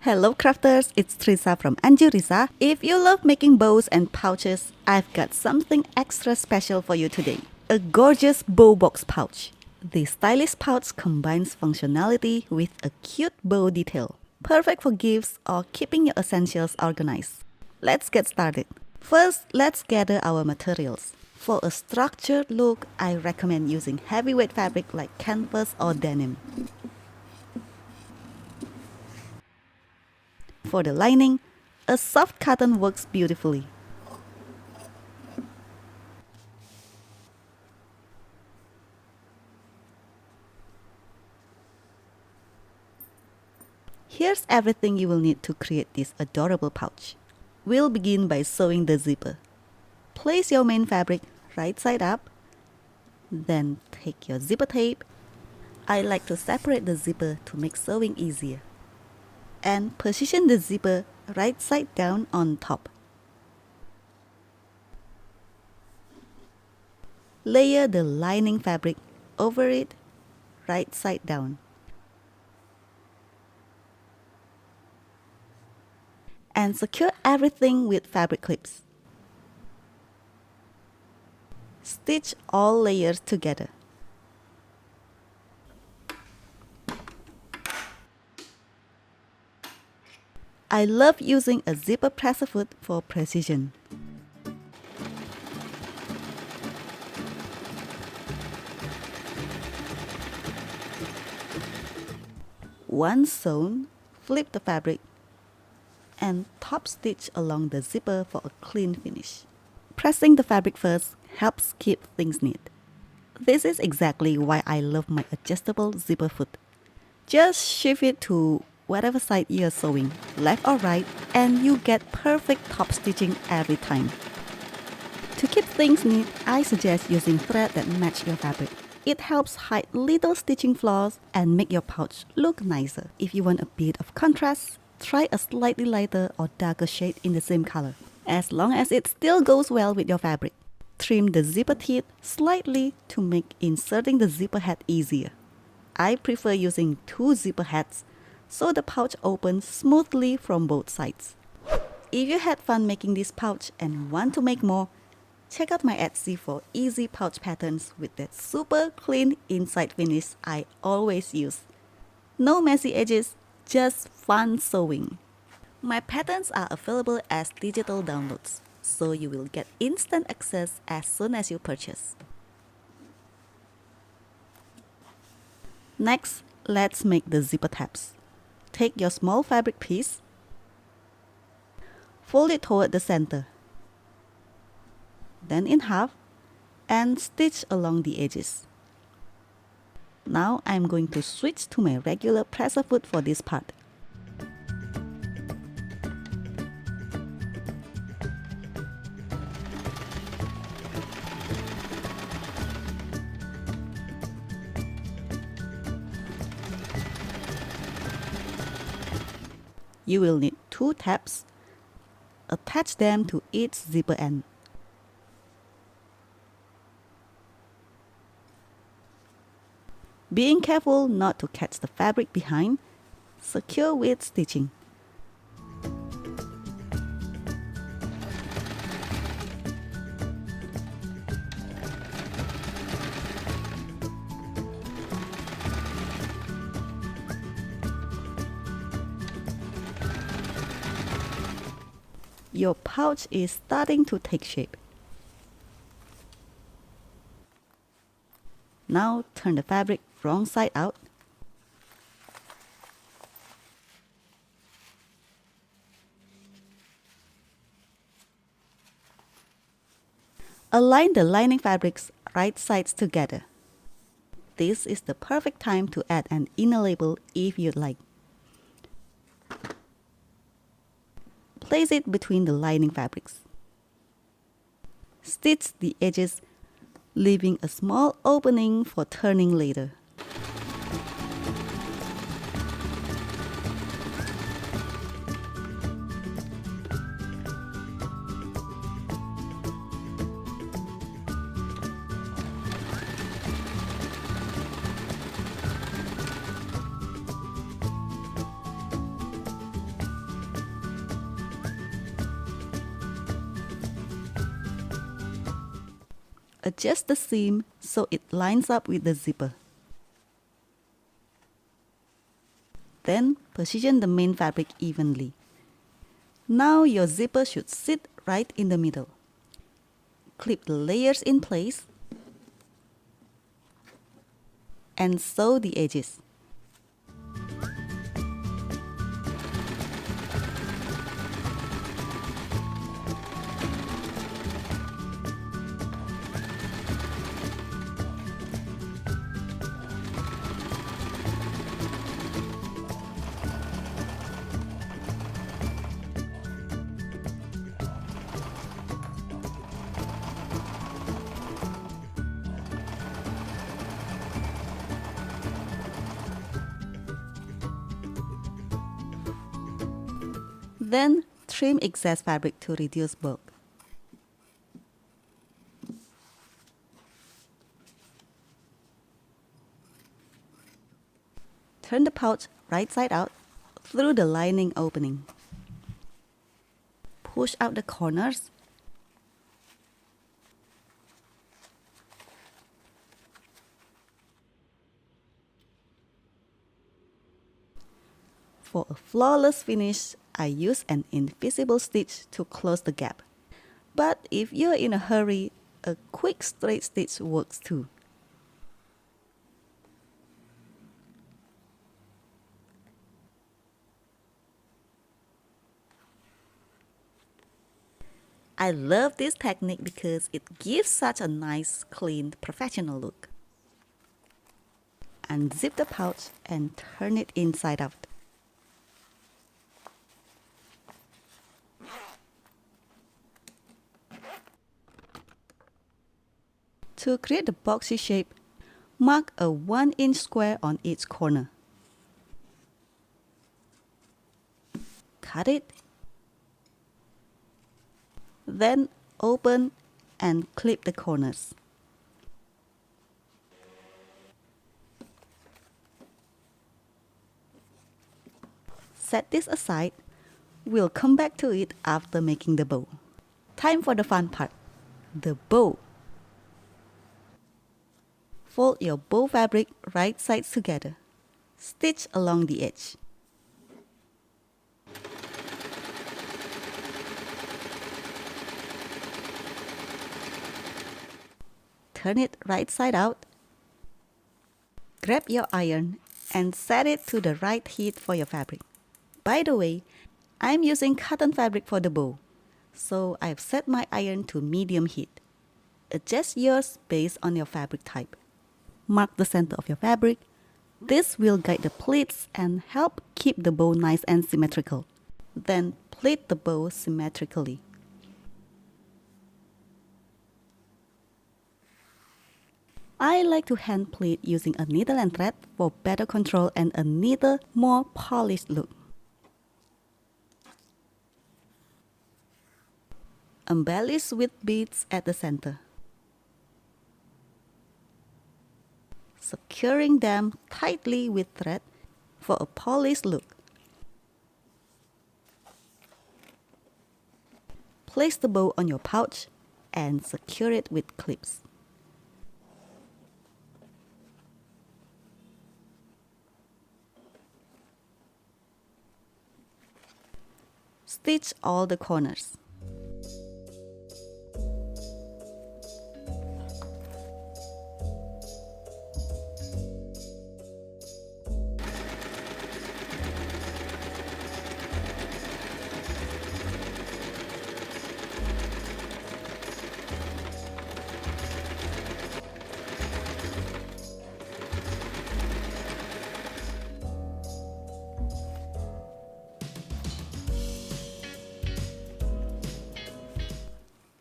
Hello crafters, it's Trisa from Anjurisa. If you love making bows and pouches, I've got something extra special for you today. A gorgeous bow box pouch. This stylish pouch combines functionality with a cute bow detail. Perfect for gifts or keeping your essentials organized. Let's get started. First, let's gather our materials. For a structured look, I recommend using heavyweight fabric like canvas or denim. For the lining, a soft cotton works beautifully. Here's everything you will need to create this adorable pouch. We'll begin by sewing the zipper. Place your main fabric right side up. Then take your zipper tape. I like to separate the zipper to make sewing easier. And position the zipper right side down on top. Layer the lining fabric over it right side down. And secure everything with fabric clips. Stitch all layers together. I love using a zipper presser foot for precision. Once sewn, flip the fabric and top stitch along the zipper for a clean finish. Pressing the fabric first helps keep things neat. This is exactly why I love my adjustable zipper foot. Just shift it to whatever side you're sewing, left or right, and you get perfect top stitching every time. To keep things neat, I suggest using thread that match your fabric. It helps hide little stitching flaws and make your pouch look nicer. If you want a bit of contrast, try a slightly lighter or darker shade in the same color, as long as it still goes well with your fabric. Trim the zipper teeth slightly to make inserting the zipper head easier. I prefer using 2 zipper heads so the pouch opens smoothly from both sides. If you had fun making this pouch and want to make more, check out my Etsy for easy pouch patterns with that super clean inside finish I always use. No messy edges, just fun sewing. My patterns are available as digital downloads, so you will get instant access as soon as you purchase. Next, let's make the zipper tabs. Take your small fabric piece, fold it toward the center, then in half, and stitch along the edges. Now I'm going to switch to my regular presser foot for this part. You will need 2 tabs. Attach them to each zipper end. Being careful not to catch the fabric behind, secure with stitching. Your pouch is starting to take shape. Now turn the fabric wrong side out. Align the lining fabrics right sides together. This is the perfect time to add an inner label if you'd like. Place it between the lining fabrics. Stitch the edges, leaving a small opening for turning later. Adjust the seam so it lines up with the zipper. Then position the main fabric evenly. Now your zipper should sit right in the middle. Clip the layers in place and sew the edges. Then trim excess fabric to reduce bulk. Turn the pouch right side out through the lining opening. Push out the corners. For a flawless finish, I use an invisible stitch to close the gap. But if you're in a hurry, a quick straight stitch works too. I love this technique because it gives such a nice, clean, professional look. Unzip the pouch and turn it inside out. To create the boxy shape, mark a 1-inch square on each corner. Cut it. Then open and clip the corners. Set this aside. We'll come back to it after making the bow. Time for the fun part, the bow. Fold your bow fabric right sides together. Stitch along the edge. Turn it right side out. Grab your iron and set it to the right heat for your fabric. By the way, I'm using cotton fabric for the bow, so I've set my iron to medium heat. Adjust yours based on your fabric type. Mark the center of your fabric. This will guide the pleats and help keep the bow nice and symmetrical. Then pleat the bow symmetrically. I like to hand pleat using a needle and thread for better control and a neater, more polished look. Embellish with beads at the center, securing them tightly with thread for a polished look. Place the bow on your pouch and secure it with clips. Stitch all the corners.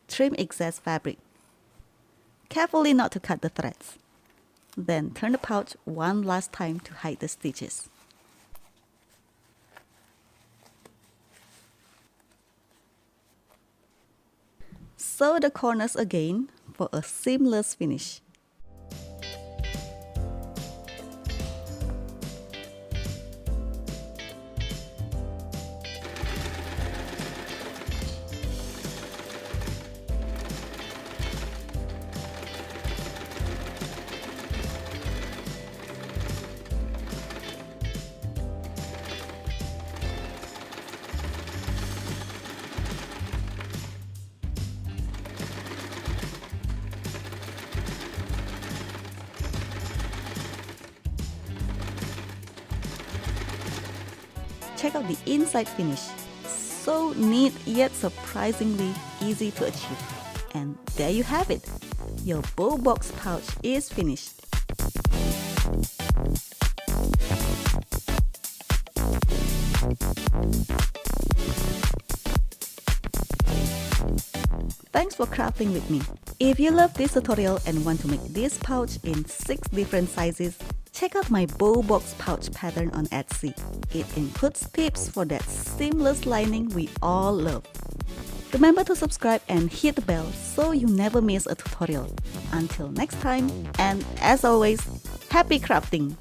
Trim excess fabric. Carefully not to cut the threads. Then turn the pouch one last time to hide the stitches. Sew the corners again for a seamless finish. check out the inside finish. So neat yet surprisingly easy to achieve. And there you have it. Your BOWBOX pouch is finished. Thanks for crafting with me. If you love this tutorial and want to make this pouch in 6 different sizes, check out my BOWBOX pouch pattern on Etsy. It includes tips for that seamless lining we all love. Remember to subscribe and hit the bell so you never miss a tutorial. Until next time, and as always, happy crafting!